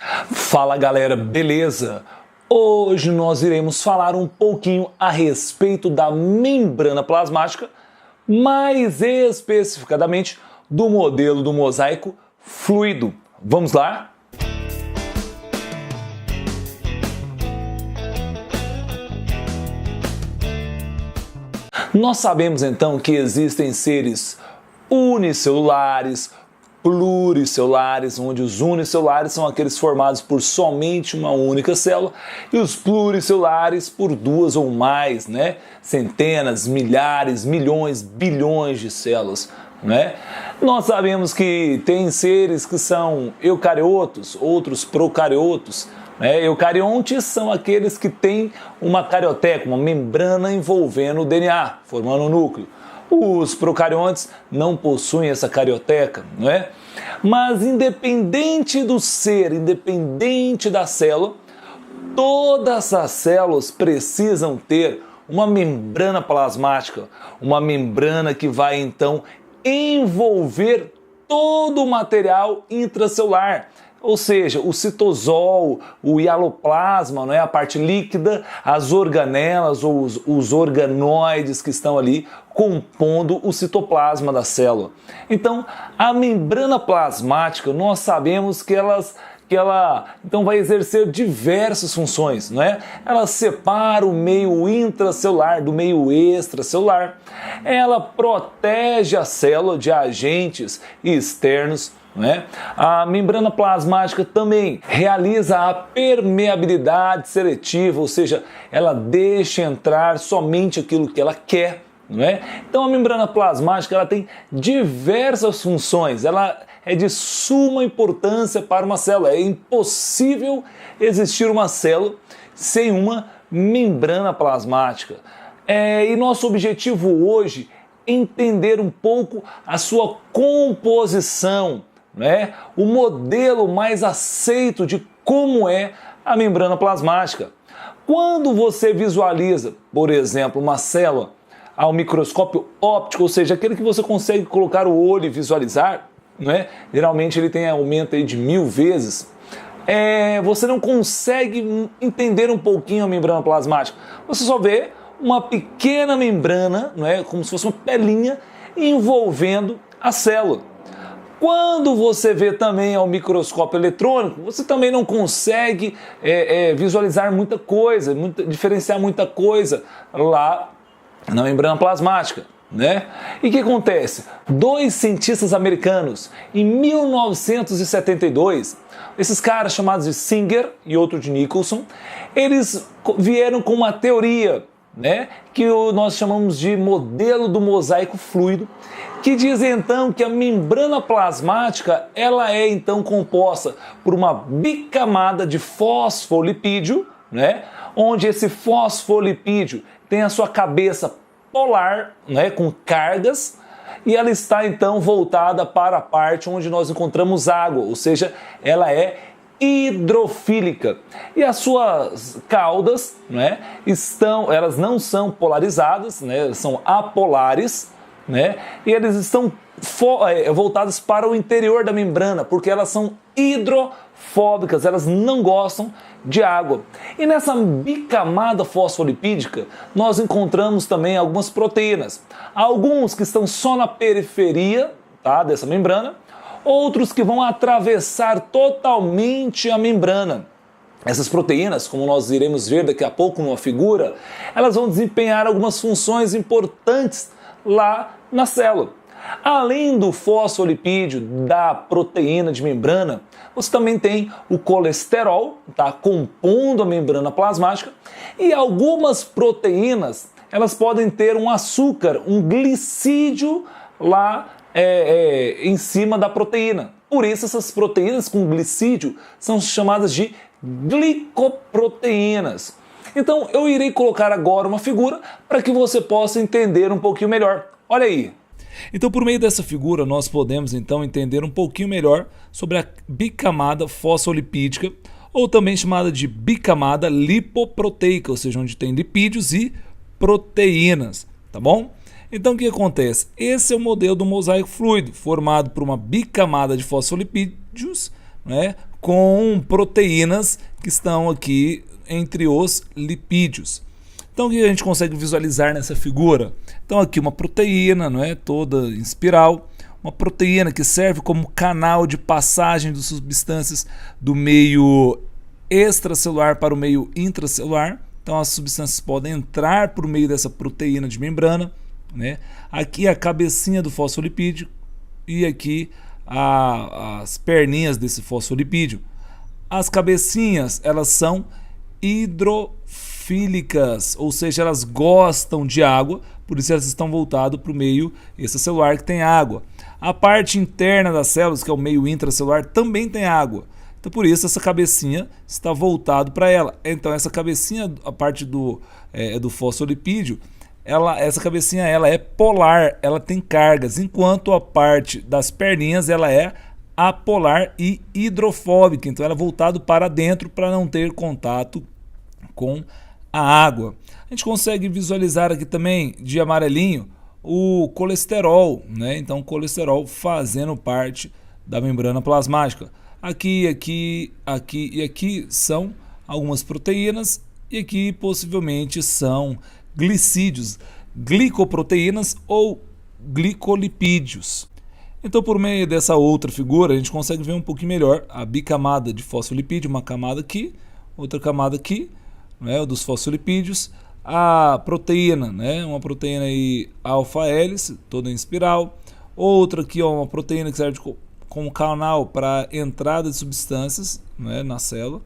Fala galera, beleza? Hoje nós iremos falar um pouquinho a respeito da membrana plasmática, mais especificadamente do modelo do mosaico fluido. Vamos lá? Nós sabemos então que existem seres unicelulares, pluricelulares, onde os unicelulares são aqueles formados por somente uma única célula e os pluricelulares por duas ou mais, né? Centenas, milhares, milhões, bilhões de células, né? Nós sabemos que tem seres que são eucariotos, outros procariotos, né? Eucariontes são aqueles que têm uma carioteca, uma membrana envolvendo o DNA, formando um núcleo. Os procariontes não possuem essa carioteca, não é? Mas independente do ser, independente da célula, todas as células precisam ter uma membrana plasmática, uma membrana que vai então envolver todo o material intracelular. Ou seja, o citosol, o hialoplasma, não é? A parte líquida, as organelas ou os organoides que estão ali compondo o citoplasma da célula. Então, a membrana plasmática, nós sabemos que ela então vai exercer diversas funções, não é? Ela separa o meio intracelular do meio extracelular. Ela protege a célula de agentes externos. Né? A membrana plasmática também realiza a permeabilidade seletiva, ou seja, ela deixa entrar somente aquilo que ela quer. Não é? Então a membrana plasmática ela tem diversas funções, ela é de suma importância para uma célula. É impossível existir uma célula sem uma membrana plasmática. E nosso objetivo hoje é entender um pouco a sua composição, né? O modelo mais aceito de como é a membrana plasmática. Quando você visualiza, por exemplo, uma célula ao microscópio óptico, ou seja, aquele que você consegue colocar o olho e visualizar, né? Geralmente ele tem aumento aí de 1000 vezes, você não consegue entender um pouquinho a membrana plasmática. Você só vê uma pequena membrana, não é? Como se fosse uma pelinha envolvendo a célula. Quando você vê também ao microscópio eletrônico, você também não consegue visualizar muita coisa, diferenciar muita coisa lá na membrana plasmática, né? E o que acontece? Dois cientistas americanos, em 1972, esses caras chamados de Singer e outro de Nicholson, eles vieram com uma teoria, né, que nós chamamos de modelo do mosaico fluido, que diz então que a membrana plasmática ela é então composta por uma bicamada de fosfolipídio, né, onde esse fosfolipídio tem a sua cabeça polar, né, com cargas, e ela está então voltada para a parte onde nós encontramos água, ou seja, ela é hidrofílica. E as suas caudas, né, elas não são polarizadas, né, são apolares, né, e eles estão voltadas para o interior da membrana, porque elas são hidrofóbicas, elas não gostam de água. E nessa bicamada fosfolipídica, nós encontramos também algumas proteínas. Alguns que estão só na periferia, tá, dessa membrana, outros que vão atravessar totalmente a membrana. Essas proteínas, como nós iremos ver daqui a pouco numa figura, elas vão desempenhar algumas funções importantes lá na célula. Além do fosfolipídio, da proteína de membrana, você também tem o colesterol, tá, compondo a membrana plasmática, e algumas proteínas, elas podem ter um açúcar, um glicídio lá em cima da proteína. Por isso essas proteínas com glicídio são chamadas de glicoproteínas. Então eu irei colocar agora uma figura para que você possa entender um pouquinho melhor. Olha aí. Então, por meio dessa figura, nós podemos então entender um pouquinho melhor sobre a bicamada fosfolipídica, ou também chamada de bicamada lipoproteica, ou seja, onde tem lipídios e proteínas, tá bom? Então, o que acontece? Esse é o modelo do mosaico fluido, formado por uma bicamada de fosfolipídios, né, com proteínas que estão aqui entre os lipídios. Então o que a gente consegue visualizar nessa figura? Então aqui uma proteína, não é, toda em espiral, uma proteína que serve como canal de passagem de substâncias do meio extracelular para o meio intracelular. Então as substâncias podem entrar por meio dessa proteína de membrana, né? Aqui a cabecinha do fosfolipídio e aqui as perninhas desse fosfolipídio. As cabecinhas, elas são hidrofílicas, ou seja, elas gostam de água, por isso elas estão voltadas para o meio extracelular que tem água. A parte interna das células, que é o meio intracelular, também tem água. Então por isso essa cabecinha está voltado para ela. Então essa cabecinha, a parte do fosfolipídio, essa cabecinha ela é polar, ela tem cargas, enquanto a parte das perninhas ela é apolar e hidrofóbica, então ela é voltada para dentro para não ter contato com a água. A gente consegue visualizar aqui também de amarelinho o colesterol, né? Então o colesterol fazendo parte da membrana plasmática. Aqui e aqui são algumas proteínas e aqui possivelmente são glicídios, glicoproteínas ou glicolipídios. Então por meio dessa outra figura a gente consegue ver um pouquinho melhor a bicamada de fosfolipídio, uma camada aqui, outra camada aqui, né, dos fosfolipídios, a proteína, né, uma proteína aí alfa-hélice, toda em espiral, outra aqui ó, uma proteína que serve como canal para entrada de substâncias, né, na célula.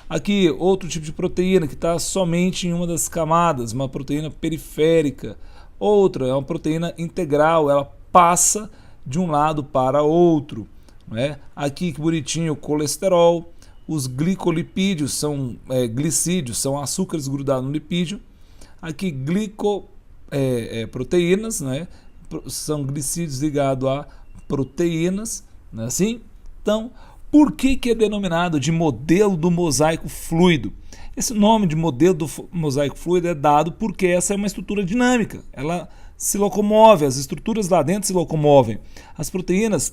Aqui outro tipo de proteína que está somente em uma das camadas, uma proteína periférica. Outra é uma proteína integral, ela passa de um lado para outro, né? Aqui que bonitinho o colesterol, os glicolipídios são glicídios, são açúcares grudados no lipídio. Aqui proteínas, né? São glicídios ligados a proteínas, não é assim? Então, por que é denominado de modelo do mosaico fluido? Esse nome de modelo do mosaico fluido é dado porque essa é uma estrutura dinâmica, ela se locomove, as estruturas lá dentro se locomovem. As proteínas,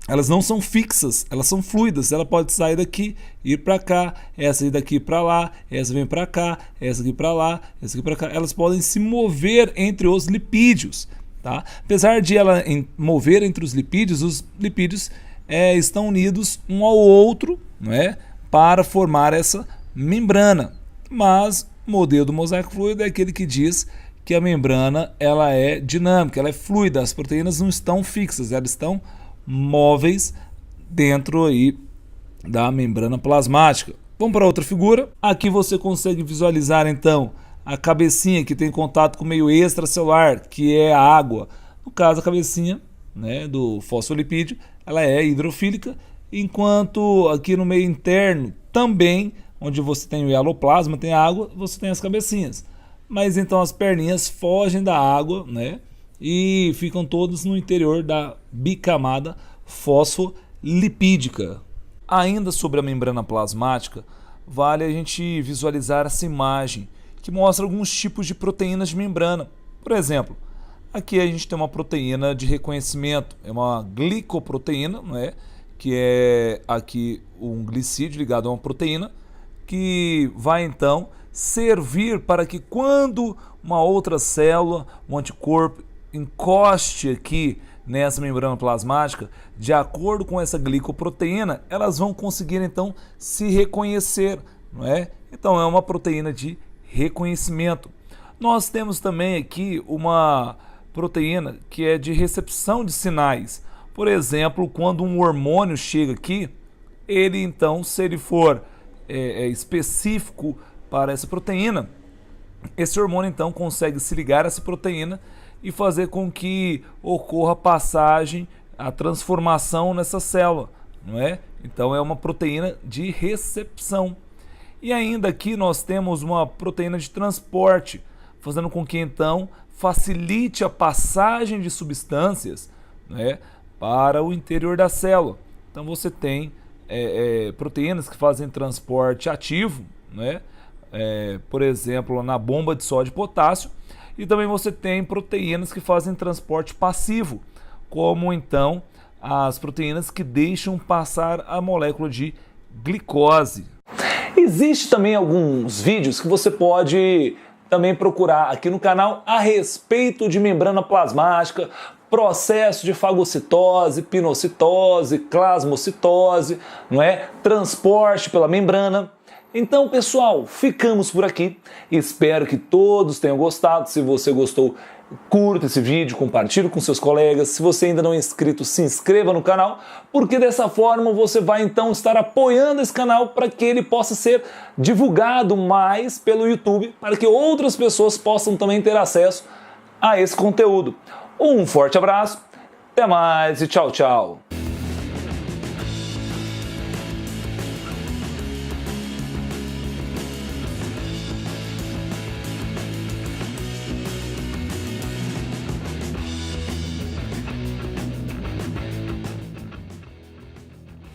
elas não são fixas, elas são fluidas, ela pode sair daqui, ir para cá, essa ir daqui para lá, essa vem para cá, essa aqui para lá, essa aqui para cá, elas podem se mover entre os lipídios, tá? Apesar de ela mover entre os lipídios estão unidos um ao outro, não é? Para formar essa membrana. Mas o modelo do mosaico fluido é aquele que diz que a membrana ela é dinâmica, ela é fluida, as proteínas não estão fixas, elas estão móveis dentro aí da membrana plasmática. Vamos para outra figura. Aqui você consegue visualizar então a cabecinha que tem contato com o meio extracelular, que é a água. No caso, a cabecinha, né, do fosfolipídio, ela é hidrofílica, enquanto aqui no meio interno também, onde você tem o hialoplasma, tem água, você tem as cabecinhas. Mas então as perninhas fogem da água, né, e ficam todas no interior da bicamada fosfolipídica. Ainda sobre a membrana plasmática, vale a gente visualizar essa imagem que mostra alguns tipos de proteínas de membrana. Por exemplo, aqui a gente tem uma proteína de reconhecimento, é uma glicoproteína, não é? Que é aqui um glicídio ligado a uma proteína, que vai então servir para que quando uma outra célula, um anticorpo, encoste aqui nessa membrana plasmática, de acordo com essa glicoproteína, elas vão conseguir então se reconhecer, não é? Então é uma proteína de reconhecimento. Nós temos também aqui uma proteína que é de recepção de sinais. Por exemplo, quando um hormônio chega aqui, ele então, se ele for específico para essa proteína, esse hormônio então consegue se ligar a essa proteína e fazer com que ocorra a passagem, a transformação nessa célula, não é? Então é uma proteína de recepção. E ainda aqui nós temos uma proteína de transporte, fazendo com que então facilite a passagem de substâncias, né, para o interior da célula. Então você tem proteínas que fazem transporte ativo, né, por exemplo, na bomba de sódio e potássio, e também você tem proteínas que fazem transporte passivo, como então as proteínas que deixam passar a molécula de glicose. Existe também alguns vídeos que você pode também procurar aqui no canal a respeito de membrana plasmática, processo de fagocitose, pinocitose, plasmocitose, não é? Transporte pela membrana. Então, pessoal, ficamos por aqui. Espero que todos tenham gostado. Se você gostou, curta esse vídeo, compartilhe com seus colegas. Se você ainda não é inscrito, se inscreva no canal, porque dessa forma você vai então estar apoiando esse canal para que ele possa ser divulgado mais pelo YouTube, para que outras pessoas possam também ter acesso a esse conteúdo. Um forte abraço, até mais e tchau, tchau!